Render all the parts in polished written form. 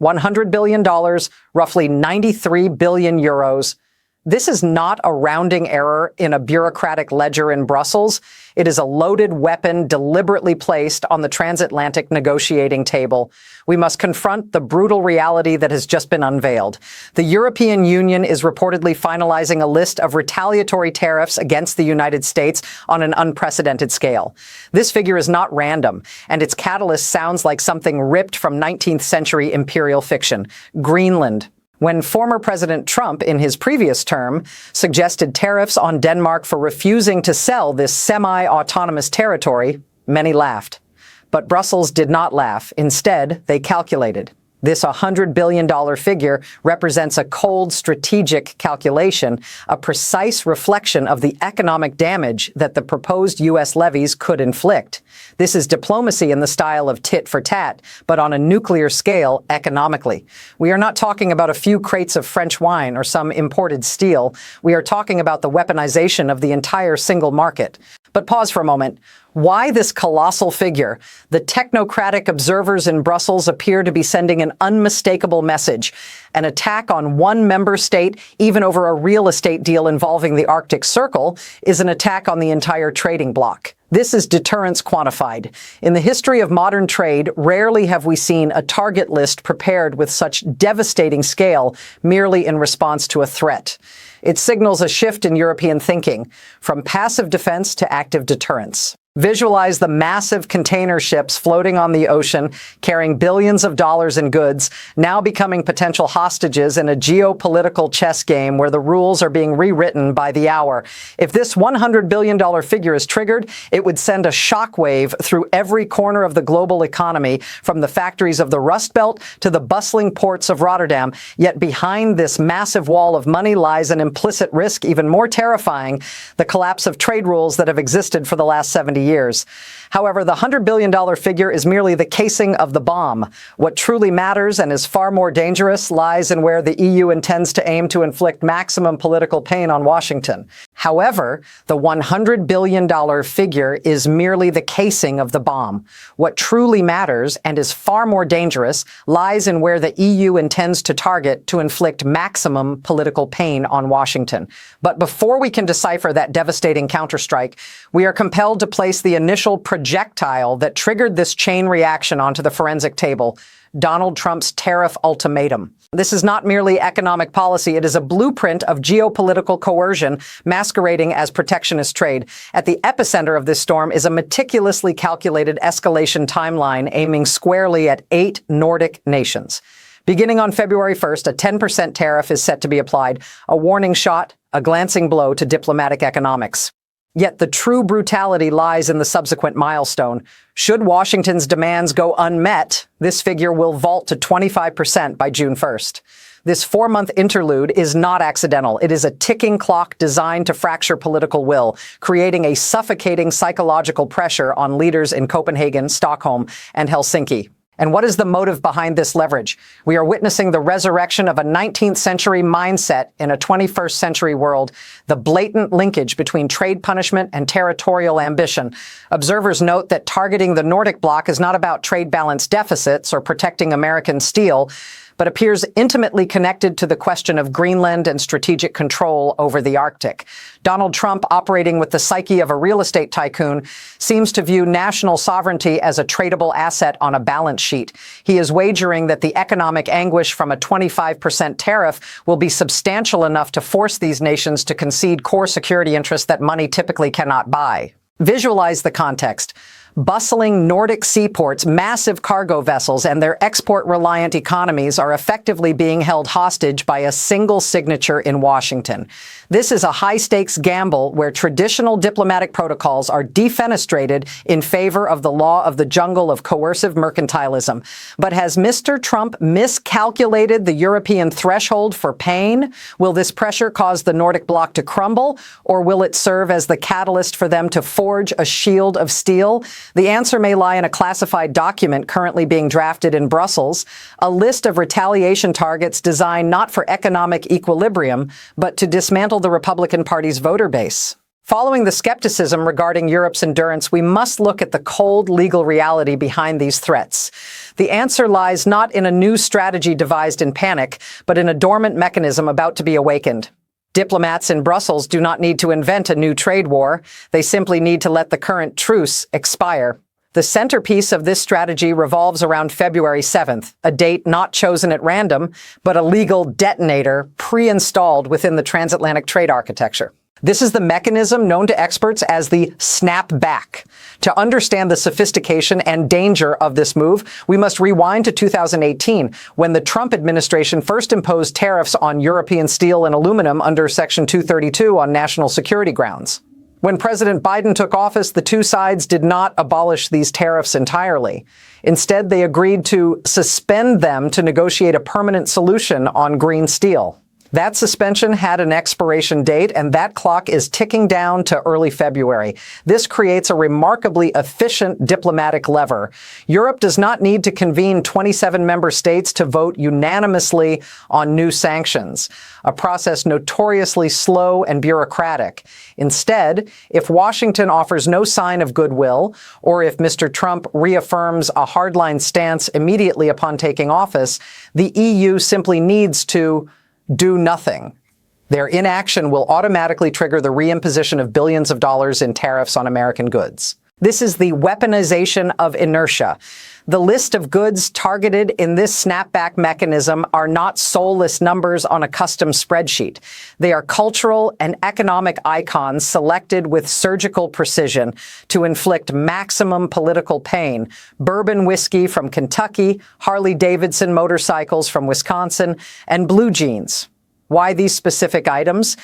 $100 billion, roughly 93 billion euros. This is not a rounding error in a bureaucratic ledger in Brussels. It is a loaded weapon deliberately placed on the transatlantic negotiating table. We must confront the brutal reality that has just been unveiled. The European Union is reportedly finalizing a list of retaliatory tariffs against the United States on an unprecedented scale. This figure is not random, and its catalyst sounds like something ripped from 19th century imperial fiction. Greenland. When former President Trump, in his previous term, suggested tariffs on Denmark for refusing to sell this semi-autonomous territory, many laughed. But Brussels did not laugh. Instead, they calculated. This $100 billion figure represents a cold strategic calculation, a precise reflection of the economic damage that the proposed U.S. levies could inflict. This is diplomacy in the style of tit-for-tat, but on a nuclear scale economically. We are not talking about a few crates of French wine or some imported steel. We are talking about the weaponization of the entire single market. But pause for a moment. Why this colossal figure? The technocratic observers in Brussels appear to be sending an unmistakable message. An attack on one member state, even over a real estate deal involving the Arctic Circle, is an attack on the entire trading bloc. This is deterrence quantified. In the history of modern trade, rarely have we seen a target list prepared with such devastating scale merely in response to a threat. It signals a shift in European thinking, from passive defense to active deterrence. Visualize the massive container ships floating on the ocean, carrying billions of dollars in goods, now becoming potential hostages in a geopolitical chess game where the rules are being rewritten by the hour. If this $100 billion figure is triggered, it would send a shockwave through every corner of the global economy, from the factories of the Rust Belt to the bustling ports of Rotterdam. Yet behind this massive wall of money lies an implicit risk, even more terrifying, the collapse of trade rules that have existed for the last 70 years. However, the $100 billion figure is merely the casing of the bomb. What truly matters and is far more dangerous lies in where the EU intends to aim to inflict maximum political pain on Washington. However, the $100 billion figure is merely the casing of the bomb. What truly matters and is far more dangerous lies in where the EU intends to target to inflict maximum political pain on Washington. But before we can decipher that devastating counterstrike, we are compelled to place the initial projectile that triggered this chain reaction onto the forensic table: Donald Trump's tariff ultimatum. This is not merely economic policy. It is a blueprint of geopolitical coercion masquerading as protectionist trade. At the epicenter of this storm is a meticulously calculated escalation timeline aiming squarely at 8 Nordic nations. Beginning on February 1st, a 10% tariff is set to be applied, a warning shot, a glancing blow to diplomatic economics. Yet the true brutality lies in the subsequent milestone. Should Washington's demands go unmet, this figure will vault to 25% by June 1st. This 4-month interlude is not accidental. It is a ticking clock designed to fracture political will, creating a suffocating psychological pressure on leaders in Copenhagen, Stockholm, and Helsinki. And what is the motive behind this leverage? We are witnessing the resurrection of a 19th century mindset in a 21st century world, the blatant linkage between trade punishment and territorial ambition. Observers note that targeting the Nordic bloc is not about trade balance deficits or protecting American steel, but appears intimately connected to the question of Greenland and strategic control over the Arctic. Donald Trump, operating with the psyche of a real estate tycoon, seems to view national sovereignty as a tradable asset on a balance sheet. He is wagering that the economic anguish from a 25% tariff will be substantial enough to force these nations to concede core security interests that money typically cannot buy. Visualize the context. Bustling Nordic seaports, massive cargo vessels, and their export-reliant economies are effectively being held hostage by a single signature in Washington. This is a high-stakes gamble where traditional diplomatic protocols are defenestrated in favor of the law of the jungle of coercive mercantilism. But has Mr. Trump miscalculated the European threshold for pain? Will this pressure cause the Nordic bloc to crumble, or will it serve as the catalyst for them to forge a shield of steel? The answer may lie in a classified document currently being drafted in Brussels, a list of retaliation targets designed not for economic equilibrium, but to dismantle the Republican Party's voter base. Following the skepticism regarding Europe's endurance, we must look at the cold legal reality behind these threats. The answer lies not in a new strategy devised in panic, but in a dormant mechanism about to be awakened. Diplomats in Brussels do not need to invent a new trade war. They simply need to let the current truce expire. The centerpiece of this strategy revolves around February 7th, a date not chosen at random, but a legal detonator pre-installed within the transatlantic trade architecture. This is the mechanism known to experts as the snapback. To understand the sophistication and danger of this move, we must rewind to 2018, when the Trump administration first imposed tariffs on European steel and aluminum under Section 232 on national security grounds. When President Biden took office, the two sides did not abolish these tariffs entirely. Instead, they agreed to suspend them to negotiate a permanent solution on green steel. That suspension had an expiration date, and that clock is ticking down to early February. This creates a remarkably efficient diplomatic lever. Europe does not need to convene 27 member states to vote unanimously on new sanctions, a process notoriously slow and bureaucratic. Instead, if Washington offers no sign of goodwill, or if Mr. Trump reaffirms a hardline stance immediately upon taking office, the EU simply needs to do nothing. Their inaction will automatically trigger the reimposition of billions of dollars in tariffs on American goods. This is the weaponization of inertia. The list of goods targeted in this snapback mechanism are not soulless numbers on a custom spreadsheet. They are cultural and economic icons selected with surgical precision to inflict maximum political pain. Bourbon whiskey from Kentucky, Harley-Davidson motorcycles from Wisconsin, and blue jeans. Why these specific items?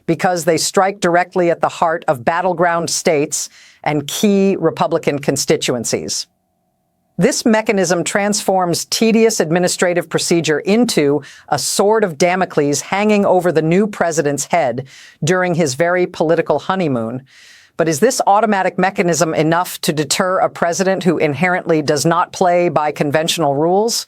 Because they strike directly at the heart of battleground states and key Republican constituencies. This mechanism transforms tedious administrative procedure into a sword of Damocles hanging over the new president's head during his very political honeymoon. But is this automatic mechanism enough to deter a president who inherently does not play by conventional rules?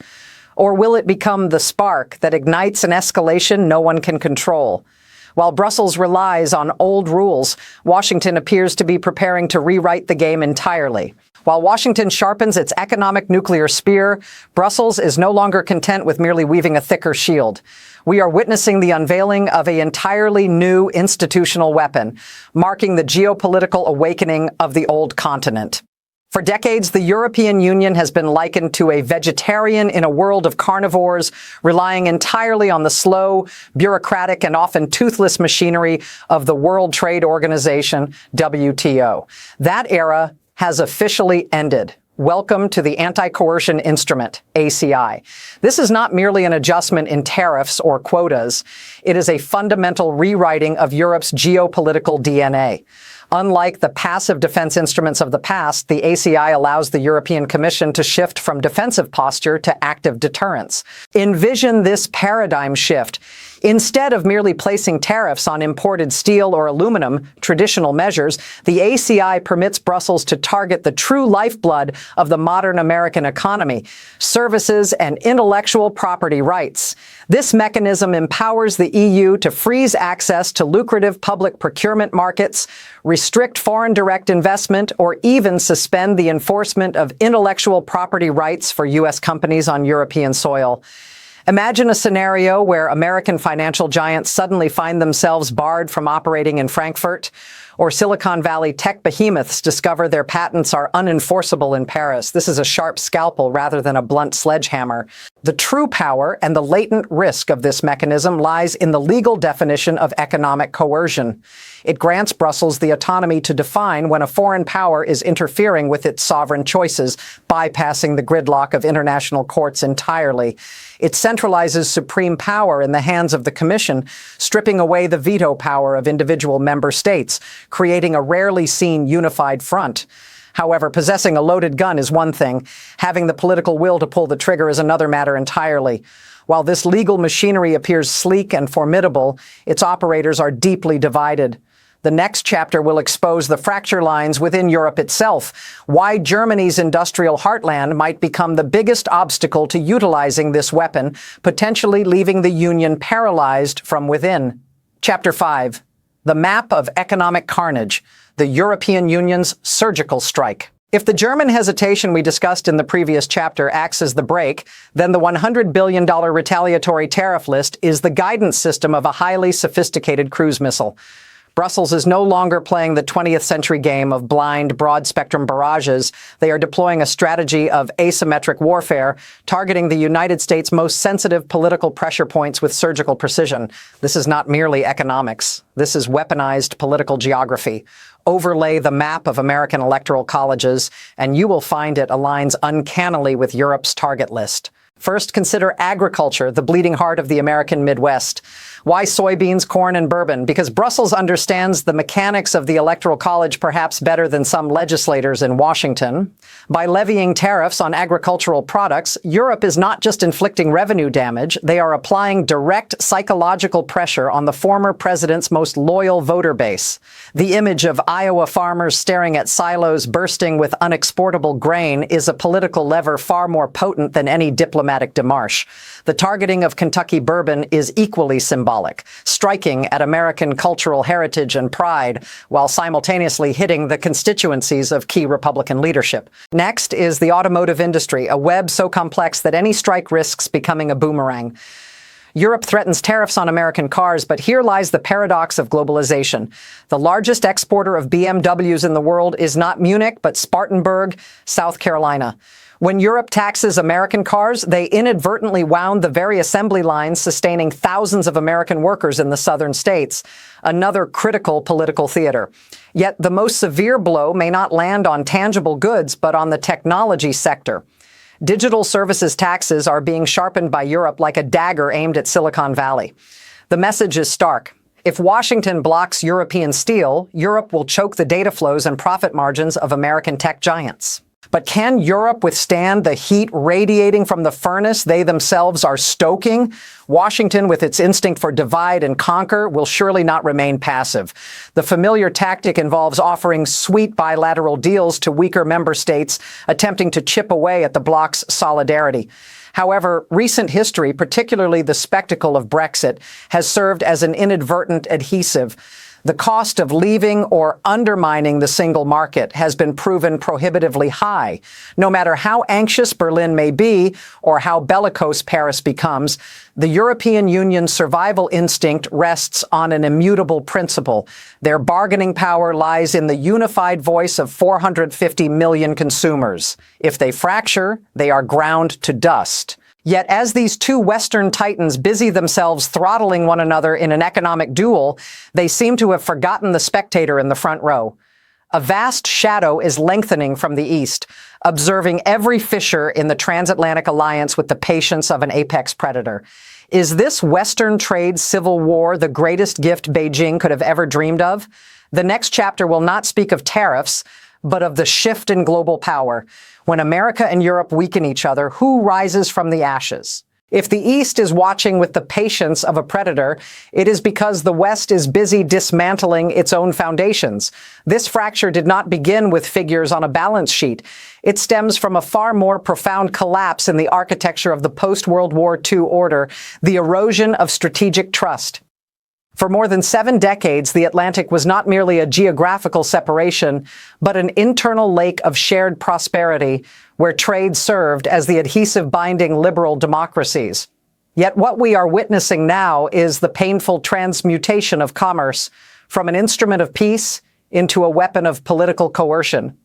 Or will it become the spark that ignites an escalation no one can control? While Brussels relies on old rules, Washington appears to be preparing to rewrite the game entirely. While Washington sharpens its economic nuclear spear, Brussels is no longer content with merely weaving a thicker shield. We are witnessing the unveiling of an entirely new institutional weapon, marking the geopolitical awakening of the old continent. For decades, the European Union has been likened to a vegetarian in a world of carnivores, relying entirely on the slow, bureaucratic, and often toothless machinery of the World Trade Organization, WTO. That era has officially ended. Welcome to the Anti-Coercion Instrument, ACI. This is not merely an adjustment in tariffs or quotas. It is a fundamental rewriting of Europe's geopolitical DNA. Unlike the passive defense instruments of the past, the ACI allows the European Commission to shift from defensive posture to active deterrence. Envision this paradigm shift. Instead of merely placing tariffs on imported steel or aluminum, traditional measures, the ACI permits Brussels to target the true lifeblood of the modern American economy, services and intellectual property rights. This mechanism empowers the EU to freeze access to lucrative public procurement markets, restrict foreign direct investment, or even suspend the enforcement of intellectual property rights for U.S. companies on European soil. Imagine a scenario where American financial giants suddenly find themselves barred from operating in Frankfurt, or Silicon Valley tech behemoths discover their patents are unenforceable in Paris. This is a sharp scalpel rather than a blunt sledgehammer. The true power and the latent risk of this mechanism lies in the legal definition of economic coercion. It grants Brussels the autonomy to define when a foreign power is interfering with its sovereign choices, bypassing the gridlock of international courts entirely. It centralizes supreme power in the hands of the Commission, stripping away the veto power of individual member states, creating a rarely seen unified front. However, possessing a loaded gun is one thing. Having the political will to pull the trigger is another matter entirely. While this legal machinery appears sleek and formidable, its operators are deeply divided. The next chapter will expose the fracture lines within Europe itself, why Germany's industrial heartland might become the biggest obstacle to utilizing this weapon, potentially leaving the Union paralyzed from within. Chapter 5. the map of economic carnage, the European Union's surgical strike. If the German hesitation we discussed in the previous chapter acts as the brake, then the $100 billion retaliatory tariff list is the guidance system of a highly sophisticated cruise missile. Brussels is no longer playing the 20th century game of blind, broad-spectrum barrages. They are deploying a strategy of asymmetric warfare, targeting the United States' most sensitive political pressure points with surgical precision. This is not merely economics. This is weaponized political geography. Overlay the map of American electoral colleges, and you will find it aligns uncannily with Europe's target list. First, consider agriculture, the bleeding heart of the American Midwest. Why soybeans, corn, and bourbon? Because Brussels understands the mechanics of the Electoral College perhaps better than some legislators in Washington. By levying tariffs on agricultural products, Europe is not just inflicting revenue damage, they are applying direct psychological pressure on the former president's most loyal voter base. The image of Iowa farmers staring at silos bursting with unexportable grain is a political lever far more potent than any diplomatic démarche. The targeting of Kentucky bourbon is equally symbolic, striking at American cultural heritage and pride, while simultaneously hitting the constituencies of key Republican leadership. Next is the automotive industry, a web so complex that any strike risks becoming a boomerang. Europe threatens tariffs on American cars, but here lies the paradox of globalization. The largest exporter of BMWs in the world is not Munich, but Spartanburg, South Carolina. When Europe taxes American cars, they inadvertently wound the very assembly lines sustaining thousands of American workers in the southern states, another critical political theater. Yet the most severe blow may not land on tangible goods, but on the technology sector. Digital services taxes are being sharpened by Europe like a dagger aimed at Silicon Valley. The message is stark. If Washington blocks European steel, Europe will choke the data flows and profit margins of American tech giants. But can Europe withstand the heat radiating from the furnace they themselves are stoking? Washington, with its instinct for divide and conquer, will surely not remain passive. The familiar tactic involves offering sweet bilateral deals to weaker member states, attempting to chip away at the bloc's solidarity. However, recent history, particularly the spectacle of Brexit, has served as an inadvertent adhesive. The cost of leaving or undermining the single market has been proven prohibitively high. No matter how anxious Berlin may be or how bellicose Paris becomes, the European Union's survival instinct rests on an immutable principle. Their bargaining power lies in the unified voice of 450 million consumers. If they fracture, they are ground to dust. Yet as these two Western titans busy themselves throttling one another in an economic duel, they seem to have forgotten the spectator in the front row. A vast shadow is lengthening from the east, observing every fissure in the transatlantic alliance with the patience of an apex predator. Is this Western trade civil war the greatest gift Beijing could have ever dreamed of? The next chapter will not speak of tariffs, but of the shift in global power. When America and Europe weaken each other, who rises from the ashes? If the East is watching with the patience of a predator, it is because the West is busy dismantling its own foundations. This fracture did not begin with figures on a balance sheet. It stems from a far more profound collapse in the architecture of the post-World War II order, the erosion of strategic trust. For more than 7 decades, the Atlantic was not merely a geographical separation, but an internal lake of shared prosperity where trade served as the adhesive binding liberal democracies. Yet what we are witnessing now is the painful transmutation of commerce from an instrument of peace into a weapon of political coercion.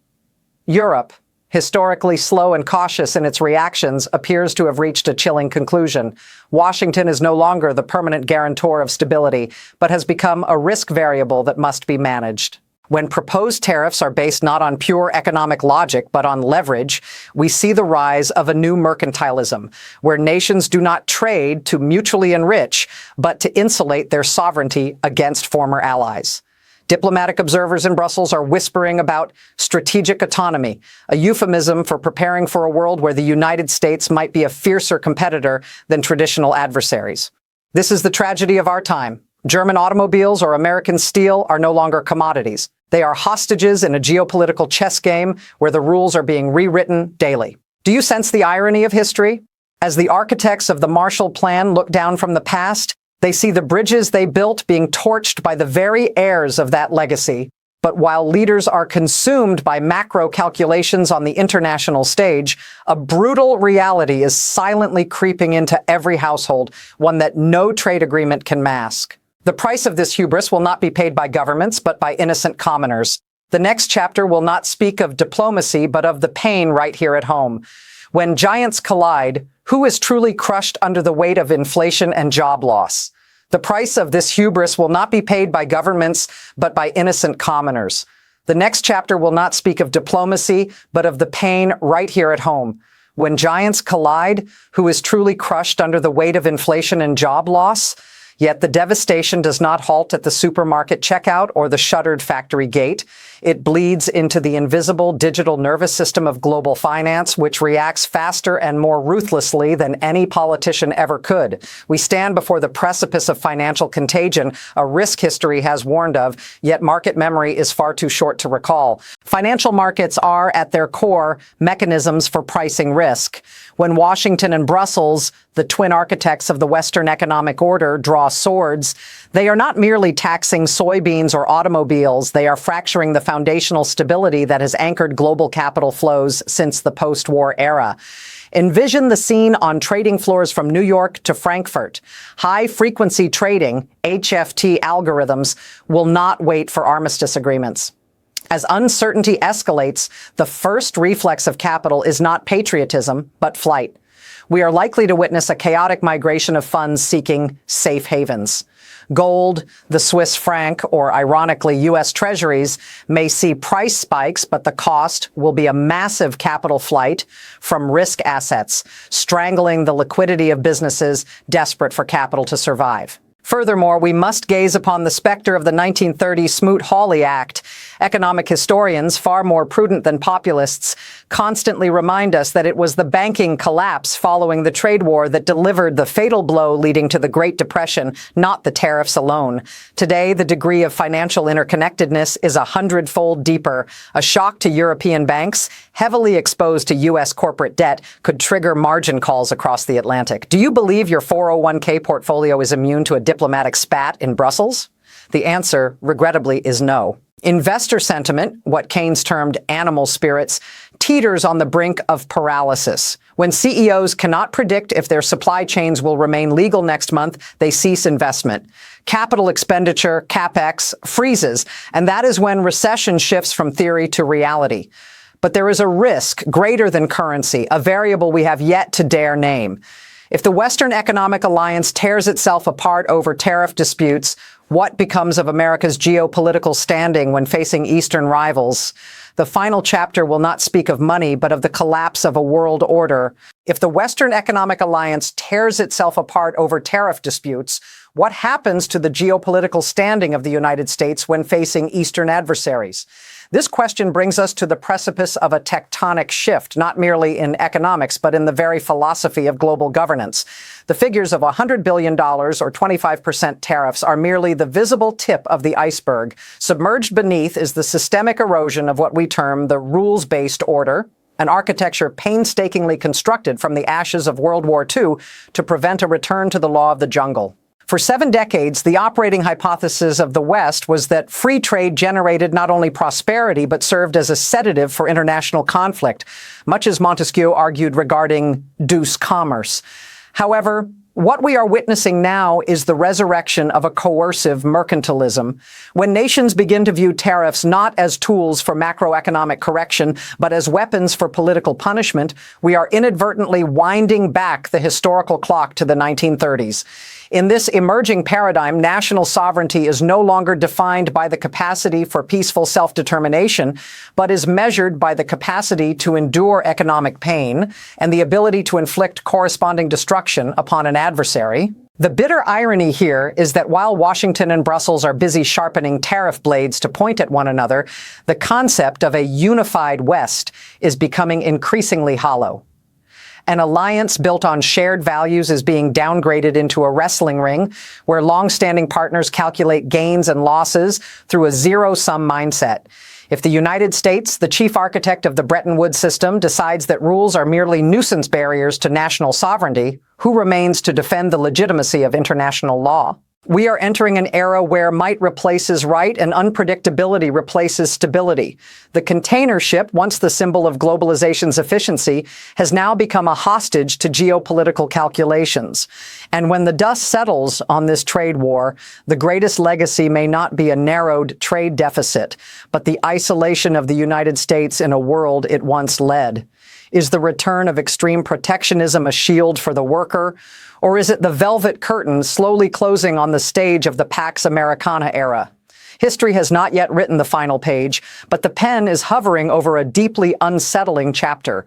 Europe, historically slow and cautious in its reactions, appears to have reached a chilling conclusion. Washington is no longer the permanent guarantor of stability, but has become a risk variable that must be managed. When proposed tariffs are based not on pure economic logic, but on leverage, we see the rise of a new mercantilism, where nations do not trade to mutually enrich, but to insulate their sovereignty against former allies. Diplomatic observers in Brussels are whispering about strategic autonomy, a euphemism for preparing for a world where the United States might be a fiercer competitor than traditional adversaries. This is the tragedy of our time. German automobiles or American steel are no longer commodities. They are hostages in a geopolitical chess game where the rules are being rewritten daily. Do you sense the irony of history? As the architects of the Marshall Plan look down from the past, They see the bridges they built being torched by the very heirs of that legacy. But while leaders are consumed by macro calculations on the international stage, a brutal reality is silently creeping into every household, one that no trade agreement can mask. The price of this hubris will not be paid by governments, but by innocent commoners. The next chapter will not speak of diplomacy, but of the pain right here at home. When giants collide, who is truly crushed under the weight of inflation and job loss? The price of this hubris will not be paid by governments, but by innocent commoners. The next chapter will not speak of diplomacy, but of the pain right here at home. When giants collide, who is truly crushed under the weight of inflation and job loss? Yet the devastation does not halt at the supermarket checkout or the shuttered factory gate. It bleeds into the invisible digital nervous system of global finance, which reacts faster and more ruthlessly than any politician ever could. We stand before the precipice of financial contagion, a risk history has warned of, yet market memory is far too short to recall. Financial markets are, at their core, mechanisms for pricing risk. When Washington and Brussels, the twin architects of the Western economic order, draw swords, they are not merely taxing soybeans or automobiles, they are fracturing the foundational stability that has anchored global capital flows since the post-war era. Envision the scene on trading floors from New York to Frankfurt. High-frequency trading, HFT algorithms, will not wait for armistice agreements. As uncertainty escalates, the first reflex of capital is not patriotism, but flight. We are likely to witness a chaotic migration of funds seeking safe havens. Gold, the Swiss franc, or ironically U.S. treasuries may see price spikes, but the cost will be a massive capital flight from risk assets, strangling the liquidity of businesses desperate for capital to survive. Furthermore, we must gaze upon the specter of the 1930 Smoot-Hawley Act. Economic historians, far more prudent than populists, constantly remind us that it was the banking collapse following the trade war that delivered the fatal blow leading to the Great Depression, not the tariffs alone. Today, the degree of financial interconnectedness is 100-fold deeper. A shock to European banks, heavily exposed to U.S. corporate debt, could trigger margin calls across the Atlantic. Do you believe your 401k portfolio is immune to a diplomatic spat in Brussels? The answer, regrettably, is no. Investor sentiment, what Keynes termed animal spirits, teeters on the brink of paralysis. When CEOs cannot predict if their supply chains will remain legal next month, they cease investment. Capital expenditure, CapEx, freezes, and that is when recession shifts from theory to reality. But there is a risk greater than currency, a variable we have yet to dare name. If the Western Economic Alliance tears itself apart over tariff disputes, what becomes of America's geopolitical standing when facing Eastern rivals? The final chapter will not speak of money, but of the collapse of a world order. If the Western Economic Alliance tears itself apart over tariff disputes, what happens to the geopolitical standing of the United States when facing Eastern adversaries? This question brings us to the precipice of a tectonic shift, not merely in economics, but in the very philosophy of global governance. The figures of $100 billion or 25% tariffs are merely the visible tip of the iceberg. Submerged beneath is the systemic erosion of what we term the rules-based order, an architecture painstakingly constructed from the ashes of World War II to prevent a return to the law of the jungle. For 7 decades, the operating hypothesis of the West was that free trade generated not only prosperity, but served as a sedative for international conflict, much as Montesquieu argued regarding douce commerce. However, what we are witnessing now is the resurrection of a coercive mercantilism. When nations begin to view tariffs not as tools for macroeconomic correction, but as weapons for political punishment, we are inadvertently winding back the historical clock to the 1930s. In this emerging paradigm, national sovereignty is no longer defined by the capacity for peaceful self-determination, but is measured by the capacity to endure economic pain and the ability to inflict corresponding destruction upon an adversary. The bitter irony here is that while Washington and Brussels are busy sharpening tariff blades to point at one another, the concept of a unified West is becoming increasingly hollow. An alliance built on shared values is being downgraded into a wrestling ring where long-standing partners calculate gains and losses through a zero-sum mindset. If the United States, the chief architect of the Bretton Woods system, decides that rules are merely nuisance barriers to national sovereignty, who remains to defend the legitimacy of international law? We are entering an era where might replaces right and unpredictability replaces stability. The container ship, once the symbol of globalization's efficiency, has now become a hostage to geopolitical calculations. And when the dust settles on this trade war, the greatest legacy may not be a narrowed trade deficit, but the isolation of the United States in a world it once led. Is the return of extreme protectionism a shield for the worker? Or is it the velvet curtain slowly closing on the stage of the Pax Americana era? History has not yet written the final page, but the pen is hovering over a deeply unsettling chapter.